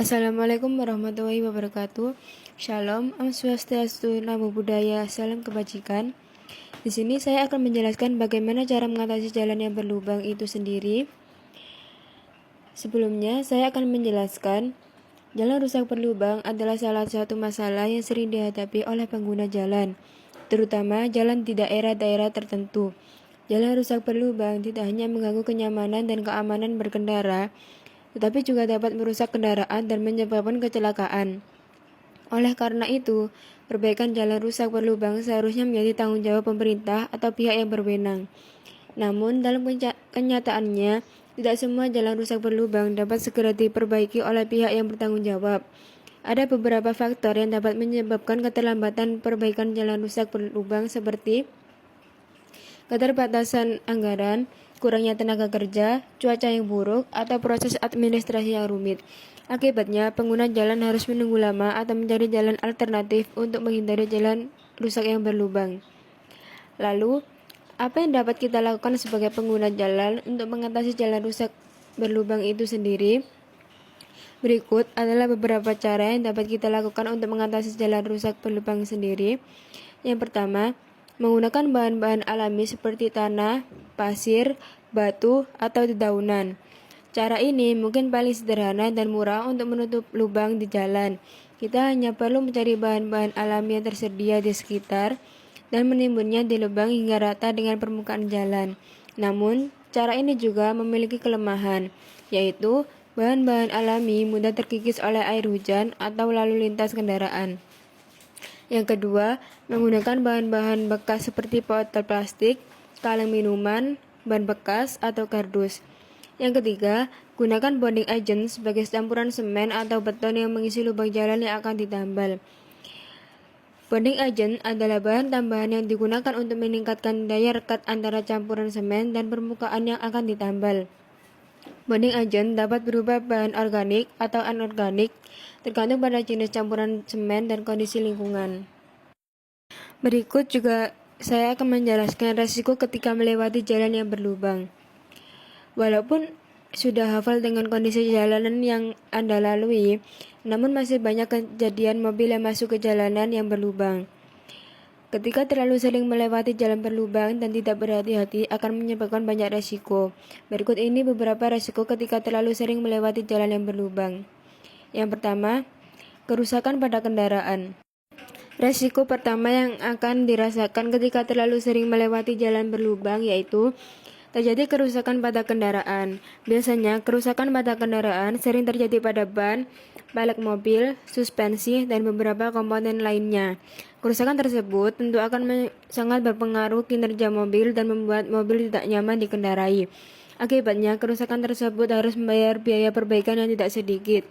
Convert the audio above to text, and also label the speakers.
Speaker 1: Assalamualaikum warahmatullahi wabarakatuh. Shalom, Om Swastiastu, Namo Buddhaya, salam kebajikan. Di sini saya akan menjelaskan bagaimana cara mengatasi jalan yang berlubang itu sendiri. Sebelumnya, saya akan menjelaskan jalan rusak berlubang adalah salah satu masalah yang sering dihadapi oleh pengguna jalan, terutama jalan di daerah-daerah tertentu. Jalan rusak berlubang tidak hanya mengganggu kenyamanan dan keamanan berkendara, tetapi juga dapat merusak kendaraan dan menyebabkan kecelakaan. Oleh karena itu, perbaikan jalan rusak berlubang seharusnya menjadi tanggung jawab pemerintah atau pihak yang berwenang. Namun, dalam kenyataannya, tidak semua jalan rusak berlubang dapat segera diperbaiki oleh pihak yang bertanggung jawab. Ada beberapa faktor yang dapat menyebabkan keterlambatan perbaikan jalan rusak berlubang seperti keterbatasan anggaran, kurangnya tenaga kerja, cuaca yang buruk, atau proses administrasi yang rumit. Akibatnya, pengguna jalan harus menunggu lama atau mencari jalan alternatif untuk menghindari jalan rusak yang berlubang. Lalu, apa yang dapat kita lakukan sebagai pengguna jalan untuk mengatasi jalan rusak berlubang itu sendiri? Berikut adalah beberapa cara yang dapat kita lakukan untuk mengatasi jalan rusak berlubang sendiri. Yang pertama, menggunakan bahan-bahan alami seperti tanah, pasir, batu, atau dedaunan. Cara ini mungkin paling sederhana dan murah untuk menutup lubang di jalan. Kita hanya perlu mencari bahan-bahan alami yang tersedia di sekitar dan menimbunnya di lubang hingga rata dengan permukaan jalan. Namun, cara ini juga memiliki kelemahan, yaitu bahan-bahan alami mudah terkikis oleh air hujan atau lalu lintas kendaraan. Yang kedua, menggunakan bahan-bahan bekas seperti botol plastik, kaleng minuman, ban bekas, atau kardus. Yang ketiga, gunakan bonding agent sebagai campuran semen atau beton yang mengisi lubang jalan yang akan ditambal. Bonding agent adalah bahan tambahan yang digunakan untuk meningkatkan daya rekat antara campuran semen dan permukaan yang akan ditambal. Bonding agent dapat berupa bahan organik atau anorganik, tergantung pada jenis campuran semen dan kondisi lingkungan. Berikut juga saya akan menjelaskan resiko ketika melewati jalan yang berlubang. Walaupun sudah hafal dengan kondisi jalanan yang Anda lalui, namun masih banyak kejadian mobil yang masuk ke jalanan yang berlubang. Ketika terlalu sering melewati jalan berlubang dan tidak berhati-hati akan menyebabkan banyak resiko. Berikut ini beberapa resiko ketika terlalu sering melewati jalan yang berlubang. Yang pertama, kerusakan pada kendaraan. Resiko pertama yang akan dirasakan ketika terlalu sering melewati jalan berlubang yaitu terjadi kerusakan pada kendaraan. Biasanya, kerusakan pada kendaraan sering terjadi pada ban, pelek mobil, suspensi, dan beberapa komponen lainnya. Kerusakan tersebut tentu akan sangat berpengaruh kinerja mobil dan membuat mobil tidak nyaman dikendarai. Akibatnya, kerusakan tersebut harus membayar biaya perbaikan yang tidak sedikit.